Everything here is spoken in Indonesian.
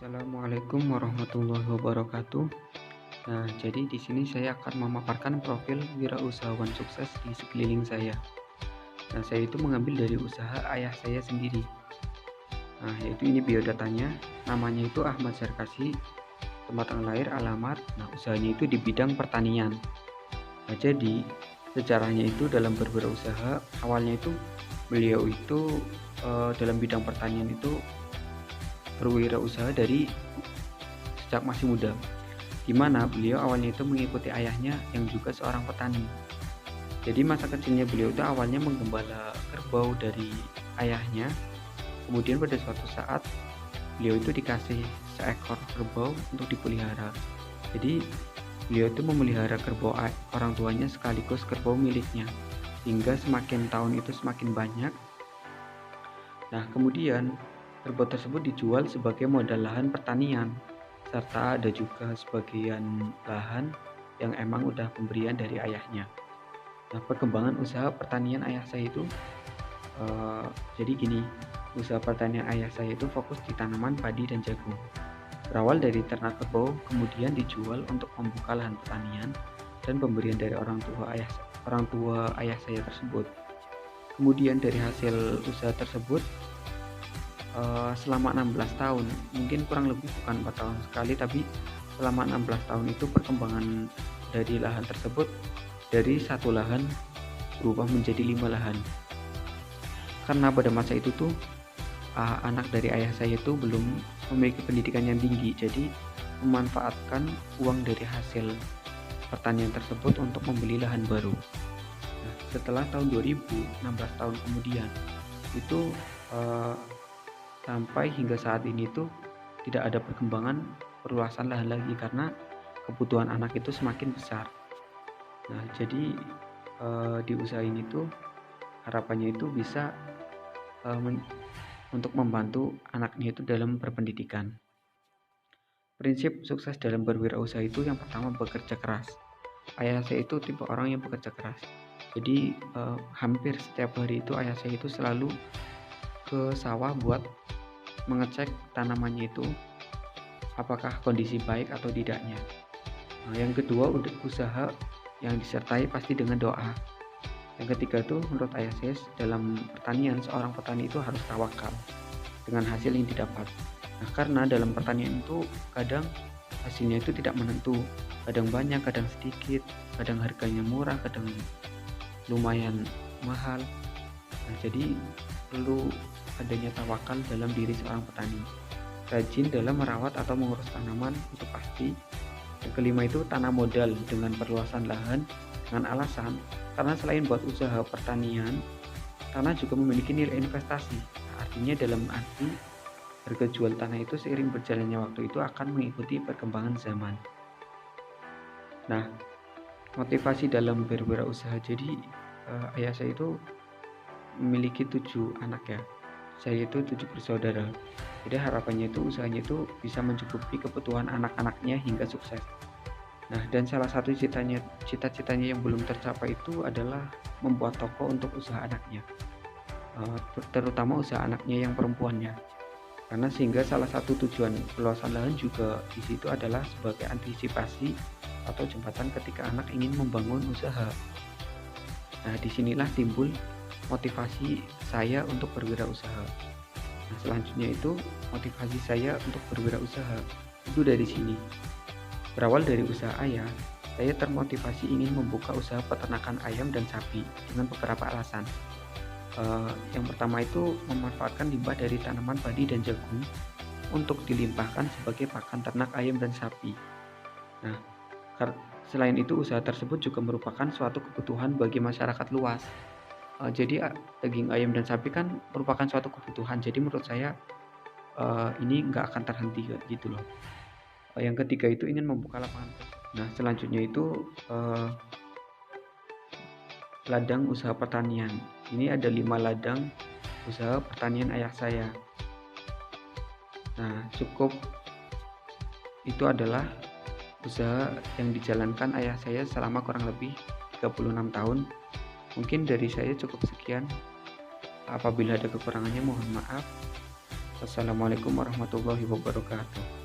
Assalamualaikum warahmatullahi wabarakatuh. Nah, jadi di sini saya akan memaparkan profil wirausahawan sukses di sekeliling saya. Nah, saya itu mengambil dari usaha ayah saya sendiri. Nah, yaitu ini biodatanya. Namanya itu Ahmad Zarkasi, tempat tanggal lahir, alamat. Nah, usahanya itu di bidang pertanian. Nah, jadi sejarahnya itu dalam berwirausaha, awalnya itu beliau itu dalam bidang pertanian itu berwirausaha dari sejak masih muda, di mana beliau awalnya itu mengikuti ayahnya yang juga seorang petani. Jadi masa kecilnya beliau itu awalnya menggembala kerbau dari ayahnya. Kemudian pada suatu saat beliau itu dikasih seekor kerbau untuk dipelihara. Jadi beliau itu memelihara kerbau orang tuanya sekaligus kerbau miliknya. Hingga semakin tahun itu semakin banyak. Nah, kemudian kerbau tersebut dijual sebagai modal lahan pertanian, serta ada juga sebagian lahan yang emang udah pemberian dari ayahnya. Nah, perkembangan usaha pertanian ayah saya itu jadi gini, usaha pertanian ayah saya itu fokus di tanaman padi dan jagung. Berawal dari ternak kerbau, kemudian dijual untuk membuka lahan pertanian dan pemberian dari orang tua ayah saya tersebut. Kemudian dari hasil usaha tersebut selama 16 tahun, mungkin kurang lebih bukan 4 tahun sekali, tapi selama 16 tahun itu perkembangan dari lahan tersebut dari satu lahan berubah menjadi 5 lahan. Karena pada masa itu tuh anak dari ayah saya itu belum memiliki pendidikan yang tinggi, jadi memanfaatkan uang dari hasil pertanian tersebut untuk membeli lahan baru. Nah, setelah tahun 2000, 16 tahun kemudian, itu sampai hingga saat ini tuh tidak ada perkembangan perluasan lahan lagi karena kebutuhan anak itu semakin besar. Nah, jadi di usaha ini tuh harapannya itu bisa untuk membantu anaknya itu dalam berpendidikan. Prinsip sukses dalam berwirausaha itu yang pertama bekerja keras. Ayah saya itu tipe orang yang bekerja keras. Jadi hampir setiap hari itu ayah saya itu selalu ke sawah buat mengecek tanamannya itu apakah kondisi baik atau tidaknya. Nah, yang kedua usaha yang disertai pasti dengan doa. Yang ketiga itu menurut ayah saya dalam pertanian seorang petani itu harus tawakal dengan hasil yang didapat. Nah, karena dalam pertanian itu kadang hasilnya itu tidak menentu, kadang banyak, kadang sedikit, kadang harganya murah, kadang lumayan mahal. Nah, jadi perlu adanya tawakal dalam diri seorang petani. Rajin dalam merawat atau mengurus tanaman itu pasti. Yang kelima itu tanam modal dengan perluasan lahan dengan alasan karena selain buat usaha pertanian, tanah juga memiliki nilai investasi. Nah, artinya dalam arti harga jual tanah itu seiring berjalannya waktu itu akan mengikuti perkembangan zaman. Nah, motivasi dalam berwirausaha, jadi ayah saya itu memiliki 7 anak ya. Saya itu 7 bersaudara. Jadi harapannya itu usahanya itu bisa mencukupi kebutuhan anak-anaknya hingga sukses. Nah, dan salah satu cita-citanya yang belum tercapai itu adalah membuat toko untuk usaha anaknya, terutama usaha anaknya yang perempuannya. Karena sehingga salah satu tujuan perluasan lahan juga di situ adalah sebagai antisipasi atau jembatan ketika anak ingin membangun usaha. Nah, disinilah timbul motivasi saya untuk berwirausaha. Nah, selanjutnya itu motivasi saya untuk berwirausaha itu dari sini. Berawal dari usaha ayah, saya termotivasi ingin membuka usaha peternakan ayam dan sapi dengan beberapa alasan. Yang pertama itu memanfaatkan limbah dari tanaman padi dan jagung untuk dilimpahkan sebagai pakan ternak ayam dan sapi. Nah, selain itu usaha tersebut juga merupakan suatu kebutuhan bagi masyarakat luas. Jadi daging ayam dan sapi kan merupakan suatu kebutuhan. Jadi menurut saya ini nggak akan terhenti gitu loh. Yang ketiga itu ingin membuka lapangan kerja. Nah, selanjutnya itu ladang usaha pertanian. Ini ada 5 ladang usaha pertanian ayah saya. Nah, cukup itu adalah usaha yang dijalankan ayah saya selama kurang lebih 36 tahun. Mungkin dari saya cukup sekian. Apabila ada kekurangannya mohon maaf. Wassalamualaikum warahmatullahi wabarakatuh.